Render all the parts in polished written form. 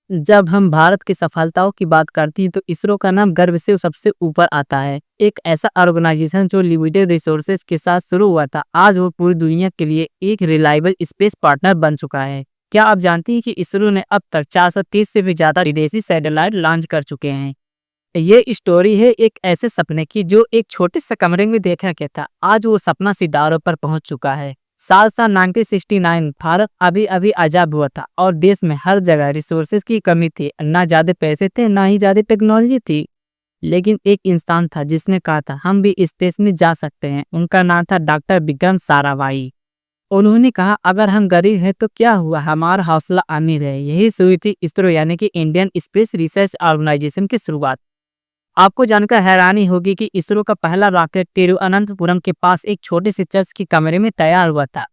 जब हम भारत की सफलताओं की बात करती हैं तो इसरो का नाम गर्व से सबसे ऊपर आता है। एक ऐसा ऑर्गेनाइजेशन जो लिमिटेड रिसोर्सेज के साथ शुरू हुआ था, आज वो पूरी दुनिया के लिए एक रिलायबल स्पेस पार्टनर बन चुका है। क्या आप जानती हैं कि इसरो ने अब तक 430 से भी ज्यादा विदेशी सैटेलाइट लॉन्च कर चुके हैं। ये स्टोरी है एक ऐसे सपने की जो एक छोटे से कमरे में देखा गया था, आज वो सपना सितारों पर पहुंच चुका है। साल था 1969, भारत अभी अभी आजाद हुआ था और देश में हर जगह रिसोर्सेज की कमी थी। ना ज्यादा पैसे थे, ना ही ज्यादा टेक्नोलॉजी थी। लेकिन एक इंसान था जिसने कहा था हम भी स्पेस में जा सकते हैं। उनका नाम था डॉक्टर विक्रम साराभाई। उन्होंने कहा अगर हम गरीब हैं तो क्या हुआ, हमारा हौसला अमीर है। यही शुरू थी इसरो यानी कि इंडियन स्पेस रिसर्च ऑर्गेनाइजेशन की शुरुआत। आपको जानकर हैरानी होगी कि इसरो का पहला रॉकेट तिरुवनंतपुरम के पास एक छोटे से चर्च के कमरे में तैयार हुआ था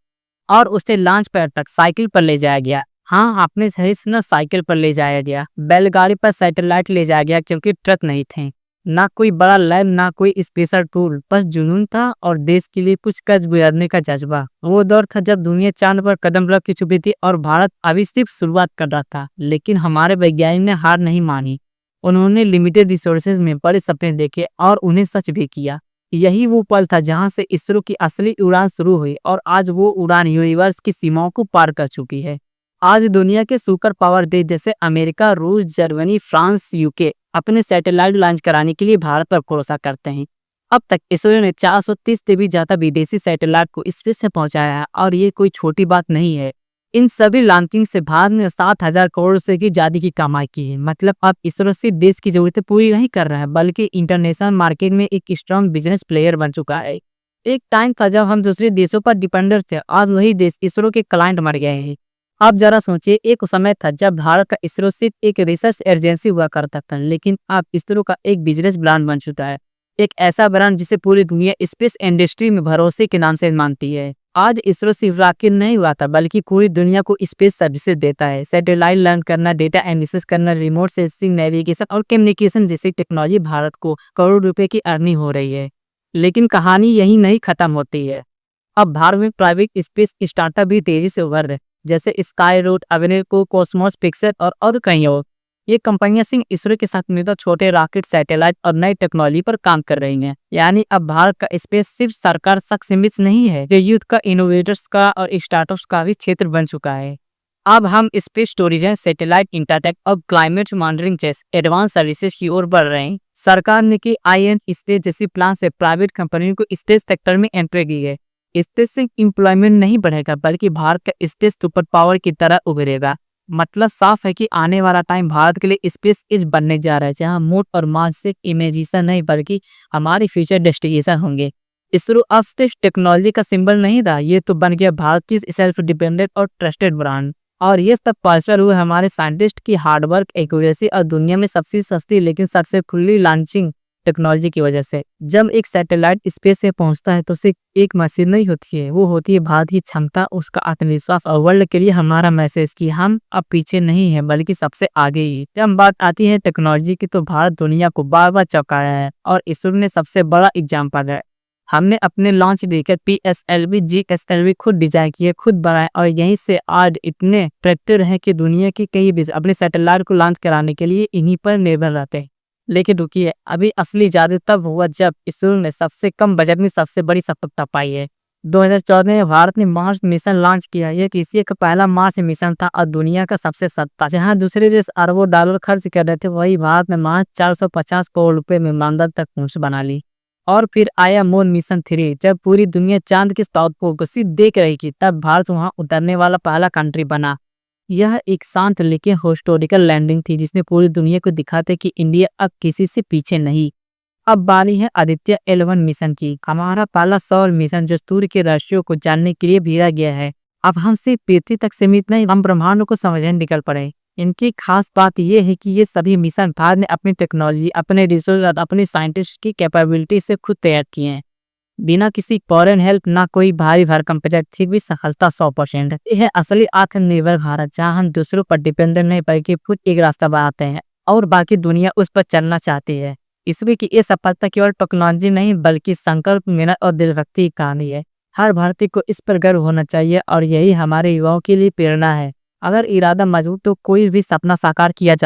और उसे लॉन्च पैड तक साइकिल पर ले जाया गया। हाँ, आपने सही सुना, साइकिल पर ले जाया गया। बैलगाड़ी पर सैटेलाइट ले जाया गया क्योंकि ट्रक नहीं थे। ना कोई बड़ा लैब, ना कोई स्पेशल टूल, बस जुनून था और देश के लिए कुछ कर गुजरने का जज्बा। वो दौर था जब दुनिया चांद पर कदम रख चुकी थी और भारत अभी सिर्फ शुरुआत कर रहा था। लेकिन हमारे वैज्ञानिक ने हार नहीं मानी। उन्होंने लिमिटेड रिसोर्सेज में बड़े सपने देखे और उन्हें सच भी किया। यही वो पल था जहां से इसरो की असली उड़ान शुरू हुई और आज वो उड़ान यूनिवर्स की सीमाओं को पार कर चुकी है। आज दुनिया के सुपर पावर देश जैसे अमेरिका, रूस, जर्मनी, फ्रांस, यूके अपने सैटेलाइट लॉन्च कराने के लिए भारत पर भरोसा करते हैं। अब तक इसरो ने 430 से भी ज्यादा विदेशी सैटेलाइट को स्पेस में पहुंचाया है और ये कोई छोटी बात नहीं है। इन सभी लॉन्चिंग से भारत ने 7,000 करोड़ से की ज्यादा की कमाई की है। मतलब अब इसरो सिर्फ देश की जरूरतें पूरी नहीं कर रहा है बल्कि इंटरनेशनल मार्केट में एक स्ट्रॉन्ग बिजनेस प्लेयर बन चुका है। एक टाइम था जब हम दूसरे देशों पर डिपेंडेंट थे, आज वही देश इसरो के क्लाइंट मर गए हैं। आप जरा सोचिए, एक समय था जब भारत का इसरो सिर्फ एक रिसर्च एजेंसी हुआ करता था, लेकिन अब इसरो का एक बिजनेस ब्रांड बन चुका है। एक ऐसा ब्रांड जिसे पूरी दुनिया स्पेस इंडस्ट्री में भरोसे के नाम से मानती है। आज इसरो सिर्फ रॉकेट नहीं हुआ था बल्कि पूरी दुनिया को स्पेस सर्विसेज देता है। सैटेलाइट लॉन्च करना, डेटा एनालिसिस करना, रिमोट सेंसिंग, नेविगेशन और कम्युनिकेशन जैसी टेक्नोलॉजी भारत को करोड़ रुपए की अर्निंग हो रही है। लेकिन कहानी यही नहीं खत्म होती है। अब भारत में प्राइवेट स्पेस स्टार्टअप भी तेजी से उभर रहे, जैसे स्काई रूट, अवेनेको, कॉस्मोस पिक्चर और कई और। ये कंपनियां सिंह इसरो के साथ मिलकर छोटे रॉकेट, सैटेलाइट और नई टेक्नोलॉजी पर काम कर रही हैं। यानी अब भारत का स्पेस सिर्फ सरकार तक सीमित नहीं है, ये यूथ का, इनोवेटर्स का और स्टार्टअप्स का भी क्षेत्र बन चुका है। अब हम स्पेस टूरिज्म, सैटेलाइट इंटरटेक और क्लाइमेट मॉनिटरिंग जैसे एडवांस सर्विसेज की ओर बढ़ रहे हैं। सरकार ने की IN स्पेस जैसी प्लान से प्राइवेट कंपनियों को स्पेस सेक्टर में एंट्री की है। इससे सिर्फ एम्प्लॉयमेंट नहीं बढ़ेगा बल्कि भारत का स्पेस सुपर पावर की तरह उभरेगा। मतलब साफ है कि आने वाला टाइम भारत के लिए स्पेस इज बनने जा रहा है, जहां मून और मार्स सिर्फ इमेजिनेशन नहीं बल्कि हमारी फ्यूचर डेस्टिनेशन होंगे। इसरो अब सिर्फ टेक्नोलॉजी का सिंबल नहीं रहा, ये तो बन गया भारत की सेल्फ डिपेंडेंट और ट्रस्टेड ब्रांड। और ये सब पॉसिबल हुए हमारे साइंटिस्ट की हार्डवर्क, एक्यूरेसी और दुनिया में सबसे सस्ती लेकिन सबसे खुली लॉन्चिंग टेक्नोलॉजी की वजह से। जब एक सैटेलाइट स्पेस से पहुंचता है तो सिर्फ एक मशीन नहीं होती है, वो होती है भारत की क्षमता, उसका आत्मविश्वास और वर्ल्ड के लिए हमारा मैसेज कि हम अब पीछे नहीं है बल्कि सबसे आगे ही। जब बात आती है टेक्नोलॉजी की तो भारत दुनिया को बार बार चौंकाया है और इसरो ने सबसे बड़ा एग्जाम्पल है। हमने अपने लॉन्च व्हीकल PSLV, GSLV खुद डिजाइन किए, खुद बनाए और यहीं से आज इतने ट्रैक्टर हैं कि दुनिया की कई देश अपने सैटेलाइट को लॉन्च कराने के लिए इन्हीं पर निर्भर रहते हैं। लेकिन रुकिए, अभी असली जादू तब हुआ जब इसरो ने सबसे कम बजट में सबसे बड़ी सफलता पाई है। 2014 में भारत ने मार्स मिशन लॉन्च किया। यह एशिया का पहला मार्स मिशन था और दुनिया का सबसे सस्ता। जहां दूसरे देश अरबों डॉलर खर्च कर रहे थे, वही भारत ने मार्च 450 करोड़ रुपए में मंगल तक पहुंच बना ली। और फिर आया मून मिशन 3। जब पूरी दुनिया चांद के साउथ पोल को सिर्फ देख रही थी, तब भारत वहां उतरने वाला पहला कंट्री बना। यह एक शांत लेकिन हिस्टोरिकल लैंडिंग थी जिसने पूरी दुनिया को दिखाते कि इंडिया अब किसी से पीछे नहीं। अब बारी है आदित्य L1 मिशन की, हमारा पहला सौर मिशन जो सूर्य के रहस्यों को जानने के लिए भेजा गया है। अब हम सिर्फ पृथ्वी तक सीमित नहीं, हम ब्रह्मांड को समझने निकल पड़े। इनकी खास बात यह है कि ये सभी मिशन भारत ने अपनी टेक्नोलॉजी, अपने रिसोर्स और अपने साइंटिस्ट की कैपेबिलिटी से खुद तैयार किए हैं, बिना किसी फॉरेन हेल्प, ना कोई भारी भरकम बजट, फिर भी सफलता 100%। यह असली आत्मनिर्भर भारत, जहां हम दूसरों पर डिपेंडेंट नहीं बल्कि खुद एक रास्ता बनाते हैं और बाकी दुनिया उस पर चलना चाहती है। इसमें कि ये सफलता केवल टेक्नोलॉजी नहीं बल्कि संकल्प, मेहनत और दिलभक्ति की कहानी है। हर भारतीय को इस पर गर्व होना चाहिए और यही हमारे युवाओं के लिए प्रेरणा है। अगर इरादा मजबूत तो कोई भी सपना साकार किया जा